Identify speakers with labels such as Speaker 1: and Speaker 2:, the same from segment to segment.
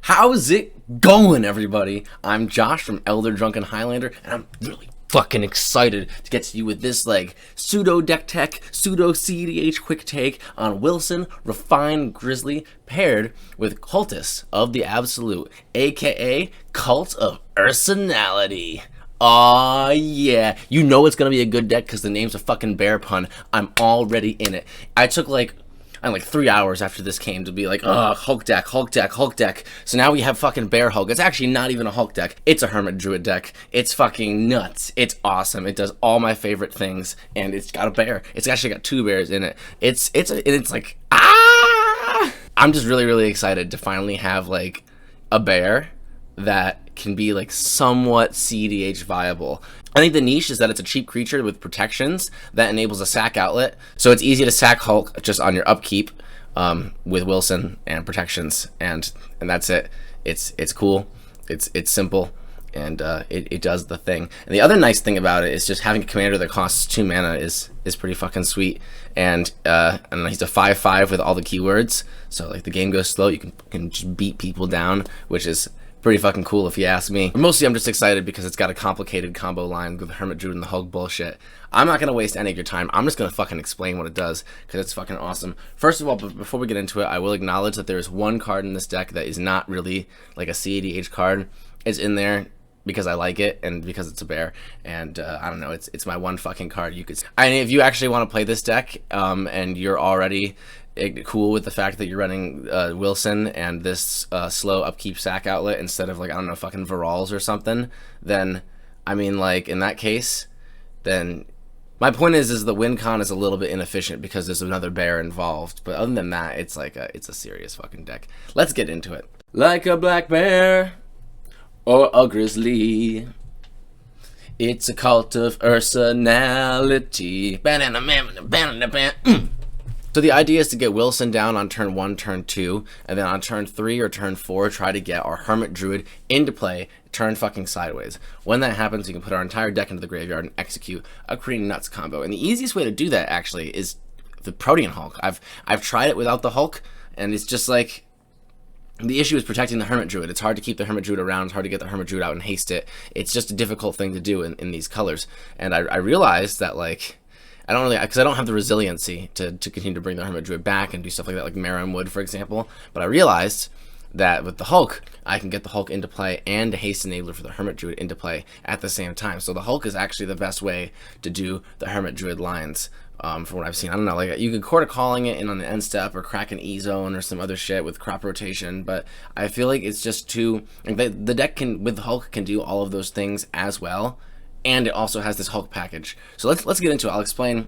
Speaker 1: How's it going, everybody? I'm Josh from Elder Drunken Highlander, and I'm really fucking excited to get to you with this, pseudo deck tech, pseudo cEDH quick take on Wilson, Refined Grizzly, paired with Cultist of the Absolute, aka Cult of Ursa-nality. Aw, yeah. You know it's gonna be a good deck because the name's a fucking bear pun. I'm already in it. I took like 3 hours after this came to be like, Hulk deck, Hulk deck, Hulk deck. So now we have fucking Bear Hulk. It's actually not even a Hulk deck. It's a Hermit Druid deck. It's fucking nuts. It's awesome. It does all my favorite things, and it's got a bear. It's actually got 2 bears in it. It's like, I'm just really excited to finally have like a bear that can be like somewhat cEDH viable. I think the niche is that it's a cheap creature with protections that enables a sack outlet, so it's easy to sack Hulk just on your upkeep with Wilson and protections, and that's it. It's cool, it's simple, and it does the thing. And the other nice thing about it is just having a commander that costs 2 mana is pretty fucking sweet. And he's a 5/5 with all the keywords, so like the game goes slow, you can just beat people down, which is pretty fucking cool if you ask me. But mostly I'm just excited because it's got a complicated combo line with the Hermit Druid and the Hulk bullshit. I'm not gonna waste any of your time. I'm just gonna fucking explain what it does because it's fucking awesome. First of all, before we get into it, I will acknowledge that there is one card in this deck that is not really like a cEDH card. It's in there because I like it and because it's a bear, and I don't know, it's my one fucking card. You could, I mean, if you actually want to play this deck and you're already cool with the fact that you're running Wilson and this slow upkeep sack outlet instead of, like, I don't know, fucking Virals or something, then I mean, like, in that case, then my point is the win con is a little bit inefficient because there's another bear involved. But other than that, it's like it's a serious fucking deck. Let's get into it. Like a black bear or a grizzly, it's a cult of Ursa-nality. So the idea is to get Wilson down on turn 1, turn 2, and then on turn 3 or turn 4, try to get our Hermit Druid into play, turn fucking sideways. When that happens, you can put our entire deck into the graveyard and execute a pretty nuts combo. And the easiest way to do that, actually, is the Protean Hulk. I've tried it without the Hulk, and it's just like, the issue is protecting the Hermit Druid. It's hard to keep the Hermit Druid around. It's hard to get the Hermit Druid out and haste it. It's just a difficult thing to do in these colors. And I realized that, like, I don't really, because I don't have the resiliency to continue to bring the Hermit Druid back and do stuff like that, like Marin would, for example. But I realized that with the Hulk, I can get the Hulk into play and a haste enabler for the Hermit Druid into play at the same time. So the Hulk is actually the best way to do the Hermit Druid lines. From what I've seen, I don't know, like, you could Court of Calling it in on the end step or crack an E-zone or some other shit with crop rotation, but I feel like it's just too, like, the deck can, with the Hulk, can do all of those things as well, and it also has this Hulk package. So let's get into it. I'll explain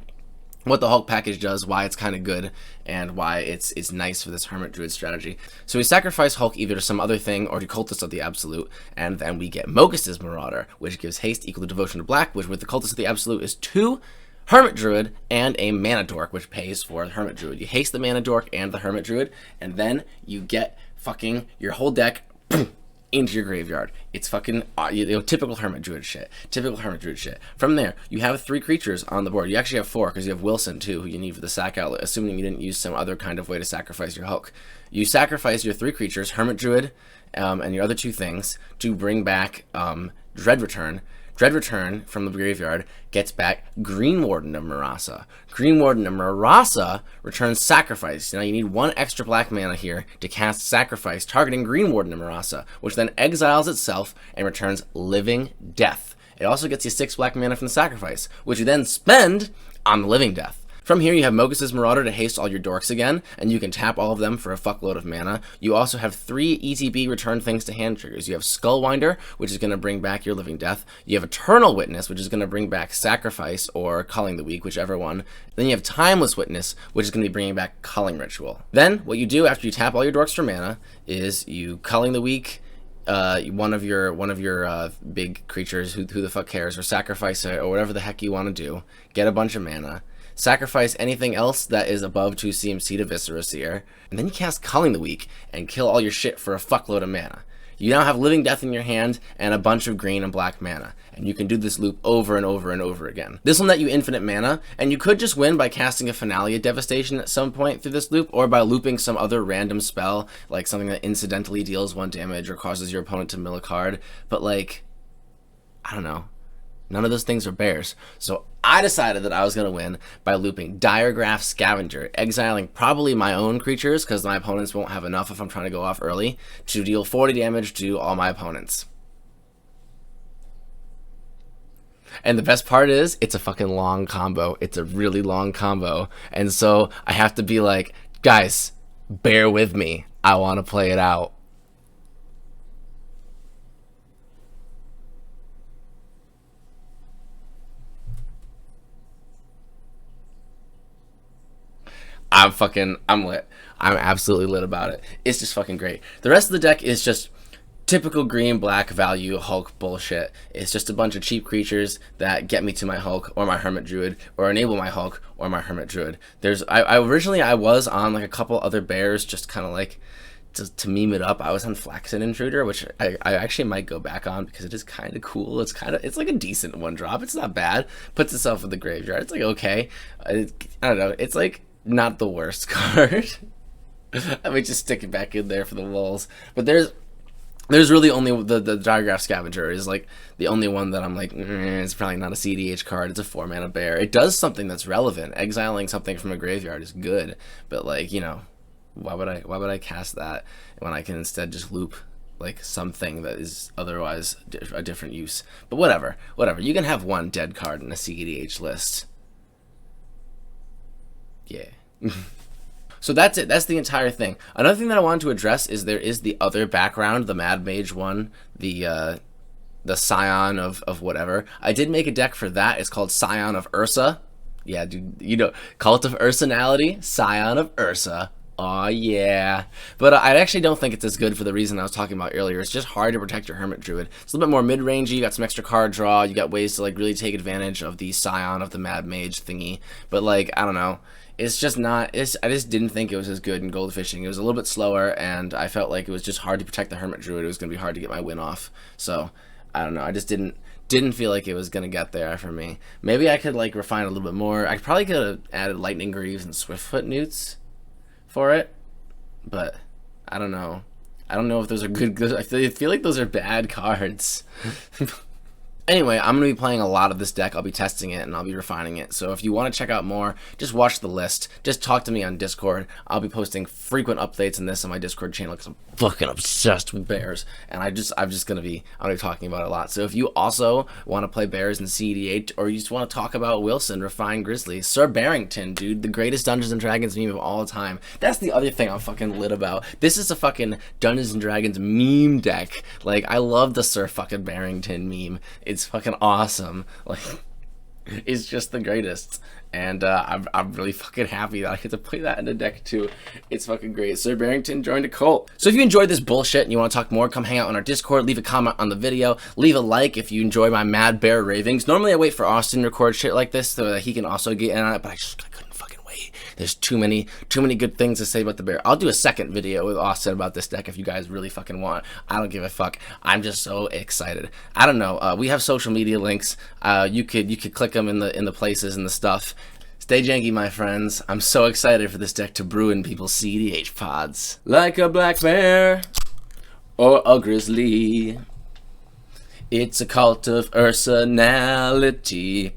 Speaker 1: what the Hulk package does, why it's kind of good, and why it's nice for this Hermit Druid strategy. So we sacrifice Hulk either to some other thing or to Cultist of the Absolute, and then we get Mogus's Marauder, which gives haste equal to Devotion to Black, which with the Cultist of the Absolute is 2 Hermit Druid and a Mana Dork, which pays for the Hermit Druid. You haste the Mana Dork and the Hermit Druid, and then you get fucking your whole deck into your graveyard. It's fucking typical Hermit Druid shit. Typical Hermit Druid shit. From there, you have 3 creatures on the board. You actually have 4 because you have Wilson too, who you need for the sack outlet, assuming you didn't use some other kind of way to sacrifice your Hulk. You sacrifice your 3 creatures, Hermit Druid, and your other 2 things to bring back Dread Return. Dread Return from the graveyard gets back Green Warden of Murasa. Green Warden of Murasa returns Sacrifice. Now you need 1 extra black mana here to cast Sacrifice, targeting Green Warden of Murasa, which then exiles itself and returns Living Death. It also gets you 6 black mana from the Sacrifice, which you then spend on the Living Death. From here, you have Mogus's Marauder to haste all your dorks again, and you can tap all of them for a fuckload of mana. You also have 3 ETB return things to hand triggers. You have Skullwinder, which is going to bring back your Living Death. You have Eternal Witness, which is going to bring back Sacrifice or Culling the Weak, whichever one. Then you have Timeless Witness, which is going to be bringing back Culling Ritual. Then, what you do after you tap all your dorks for mana is you Culling the Weak one of your big creatures, who the fuck cares, or sacrifice it, or whatever the heck you want to do. Get a bunch of mana. Sacrifice anything else that is above 2 CMC to Viscera Seer, and then you cast Culling the Weak and kill all your shit for a fuckload of mana. You now have Living Death in your hand and a bunch of green and black mana, and you can do this loop over and over and over again. This will net you infinite mana, and you could just win by casting a Finale of Devastation at some point through this loop, or by looping some other random spell, like something that incidentally deals 1 damage or causes your opponent to mill a card. But like, I don't know. None of those things are bears. So I decided that I was going to win by looping Diregraph Scavenger, exiling probably my own creatures, because my opponents won't have enough if I'm trying to go off early, to deal 40 damage to all my opponents. And the best part is, it's a fucking long combo. It's a really long combo. And so I have to be like, guys, bear with me. I want to play it out. I'm lit. I'm absolutely lit about it. It's just fucking great. The rest of the deck is just typical green black value Hulk bullshit. It's just a bunch of cheap creatures that get me to my Hulk or my Hermit Druid, or enable my Hulk or my Hermit Druid. I originally was on like a couple other bears, just kind of like to meme it up. I was on Flaxen Intruder, which I actually might go back on because it is kind of cool. It's like a decent 1-drop. It's not bad. Puts itself in the graveyard. It's like okay. I don't know. It's like not the worst card. I might just stick it back in there for the lulz. But there's really only the Diregraph Scavenger is like the only one that I'm like, it's probably not a cEDH card. It's a 4-mana bear. It does something that's relevant. Exiling something from a graveyard is good, but like, you know, why would I cast that when I can instead just loop like something that is otherwise a different use? But whatever. You can have one dead card in a cEDH list. Yeah. So that's it. That's the entire thing. Another thing that I wanted to address is there is the other background, the Mad Mage one, the Scion of whatever. I did make a deck for that. It's called Scion of Ursa. Yeah, dude, you know, Cult of Ursa-nality, Scion of Ursa. Aw, yeah. But I actually don't think it's as good for the reason I was talking about earlier. It's just hard to protect your Hermit Druid. It's a little bit more mid-rangey. You got some extra card draw. You got ways to like really take advantage of the Scion of the Mad Mage thingy. But like, I don't know. It's just not, I just didn't think it was as good in Goldfishing. It was a little bit slower, and I felt like it was just hard to protect the Hermit Druid. It was going to be hard to get my win off. So, I don't know. I just didn't feel like it was going to get there for me. Maybe I could like refine a little bit more. I probably could have added Lightning Greaves and Swiftfoot Newts for it, but I don't know. I don't know if those are good. I feel like those are bad cards. Anyway, I'm going to be playing a lot of this deck. I'll be testing it and I'll be refining it. So if you want to check out more, just watch the list. Just talk to me on Discord. I'll be posting frequent updates on this on my Discord channel because I'm fucking obsessed with bears. And I'm just going to be talking about it a lot. So if you also want to play bears in cEDH, or you just want to talk about Wilson, Refined Grizzly, Sir Barrington, dude, the greatest Dungeons & Dragons meme of all time. That's the other thing I'm fucking lit about. This is a fucking Dungeons & Dragons meme deck. Like, I love the Sir fucking Barrington meme. It's fucking awesome. Like, it's just the greatest. And I'm really fucking happy that I get to play that in the deck too. It's fucking great. Sir Barrington joined a cult. So if you enjoyed this bullshit and you want to talk more, come hang out on our Discord. Leave a comment on the video. Leave a like if you enjoy my mad bear ravings. Normally I wait for Austin to record shit like this so that he can also get in on it, but I couldn't fucking wait. There's too many good things to say about the bear. I'll do a second video with Austin about this deck if you guys really fucking want. I don't give a fuck. I'm just so excited. I don't know. We have social media links. You could click them in the places and the stuff. Stay janky, my friends. I'm so excited for this deck to brew in people's cEDH pods. Like a black bear or a grizzly, it's a cult of Ursa-nality.